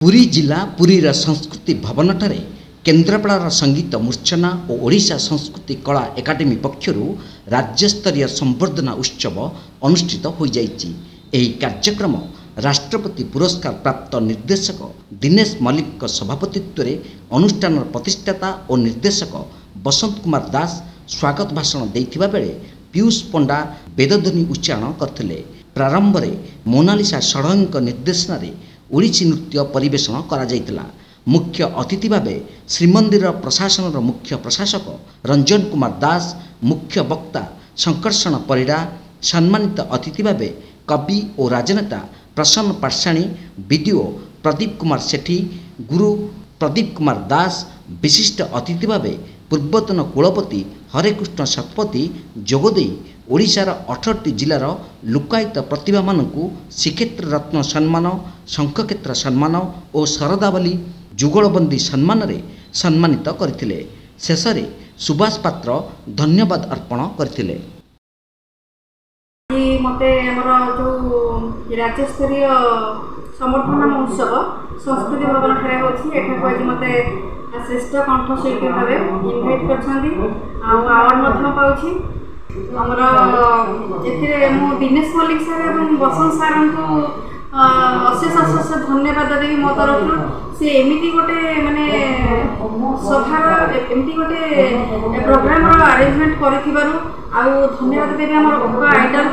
पुरी जिला पुरीर संस्कृति भवन ठारे केन्द्रापड़ार संगीत मूर्छना और ओडिशा संस्कृति कला एकाडेमी पक्षरु राज्यस्तरीय संबर्धना उत्सव अनुष्ठित हो जाइछि। एही कार्यक्रम राष्ट्रपति पुरस्कार प्राप्त निर्देशक दिनेश मल्लिक सभापतित्व में अनुष्ठान प्रतिष्ठाता और निर्देशक बसंत कुमार दास स्वागत भाषण देइथिबा बेले पीयूष पंडा वेदध्वनि उच्चारण करथिले। प्रारंभ में मोनालिसा षडंग निर्देशन में ओडिसी नृत्य परिवेषण करा जाइतिला। मुख्य अतिथि भावे श्रीमंदिर प्रशासन मुख्य प्रशासक रंजन कुमार दास, मुख्य वक्ता शंकरषण परिड़ा, सम्मानित अतिथि भावे कवि और राजनेता प्रसन्न पाठशाणी, बीडीओ प्रदीप कुमार सेठी, गुरु प्रदीप कुमार दास, विशिष्ट अतिथि भावे पूर्वतन कुलपति हरेकृष्ण शतपथी जोगदे ओडिशार 18टी जिलार लोकायत प्रतिभा मानकु श्रीक्षेत्र रत्न सम्मान, शंखक्षेत्र सम्मान और शरदावली जुगलबंदी सम्मान रे सम्मानित करथिले। शेषरे सुभाष पात्र धन्यवाद अर्पण करथिले। मते हमर जो राज्यस्तरीय समर्थन महोत्सव संस्कृति भवन ठारे होछि। एठाको आज मते श्रेष्ठ कंठशिल्पी भावे इनवाइट करछन्ती अवार्ड मध्य पाउछि। हमर एथिरे मो दिनेश मल्लिक सर एवं बसंत सर को अशेष अशेष धन्यवाद देवी मो तरफ से एमिति गोटे माने सभार एमिति गोटे प्रोग्राम अरेंजमेंट करिथिबारु आ धन्यवाद देवी हमर ओका आइडल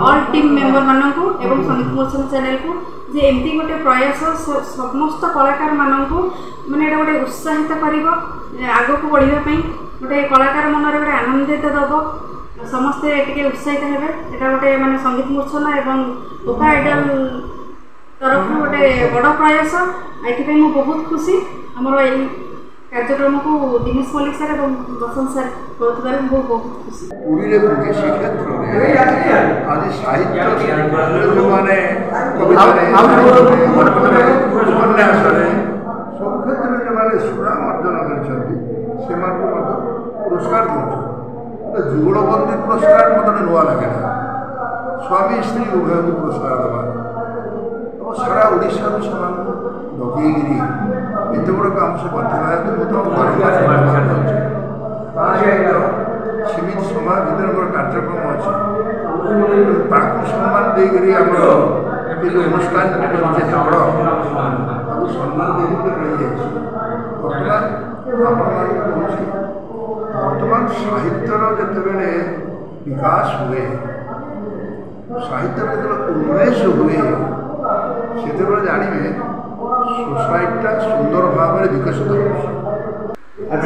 ऑल टीम मेंबर माननकु एवं संगीत मोर्चा चैनल को जे एमिति गोटे प्रयास समस्त कलाकार माननकु माने एटा गोटे उत्साहित करिवो आगो को बढ़िबा पई गोटे कलाकार मन रे गोटे आनंदित दबो समस्ते टिके उत्साहित हेबे। एटा गोटे माने संगीत मूर्छना एवं ओका आइडल तरफ गोटे बड़ प्रयास एथि मु बहुत खुशी। हमर एई कार्यक्रम को दिनेश मल्लिक सर और बसंत सर करथिबार मु बहुत खुशी। पुरी रे कृषि क्षेत्र रे आज साहित्य जो माने कविता उपन्यास रे सब क्षेत्र में जो माने सुनाम अर्जन करछन्ती सेमान को मत पुरस्कार दिन्छ। जुगलबंदी पुरस्कार मत नुआ लगे स्वामी स्त्री उभय को पुरस्कार देवा और सारा ओडिशा रो समान लगिगिरी एते बड़ काम से सीमित समाज भर कार्यक्रम अच्छे सम्मान देकरी अनुष्ठान सम्मान बर्तमान साहित्यर जिते विकास हुए साहित्य उन्मेष हुए से जानवे सोसाइटा सुंदर भाव में विकसित हो। आज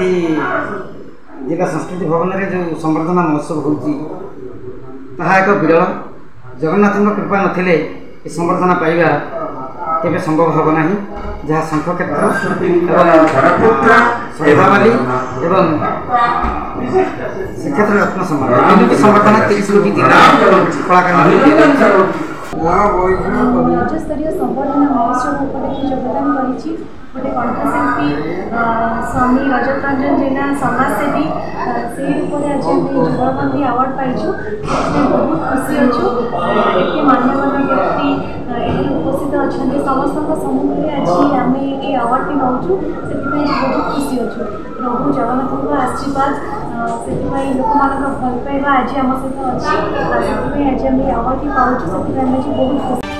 जिला संस्कृति भवन में जो संवर्धना महोत्सव होती एक विरल जगन्नाथ कृपा नथिले ए संवर्धना पाइबा केबे संभव होब नाही। जहाँ शंखक्षेत्र शरदावली एवं श्रीक्षेत्र रत्न सम्मान संवर्धना 30 कोटी कलाकार राज्यस्तरीय संवर्धना महोत्सव उपलक्षे योगदान करी गोटे कंठशिल्पी स्वामी रजत रंजन जेना समाजसेवी से आज जुगलबंदी अवार्ड पाइछु। बहुत खुशी अच्छु ये मान्यवर व्यक्ति उपस्थित अच्छा समस्त सम्मुखें आज आम ये अवार्ड टी नौचु से बहुत खुशी अच्छु। प्रभु जगन्नाथ आशीर्वाद से लोक मान भल पाइबा आज आम सहित अच्छी आज आम अवार्ड टी पाचु से बहुत खुशी।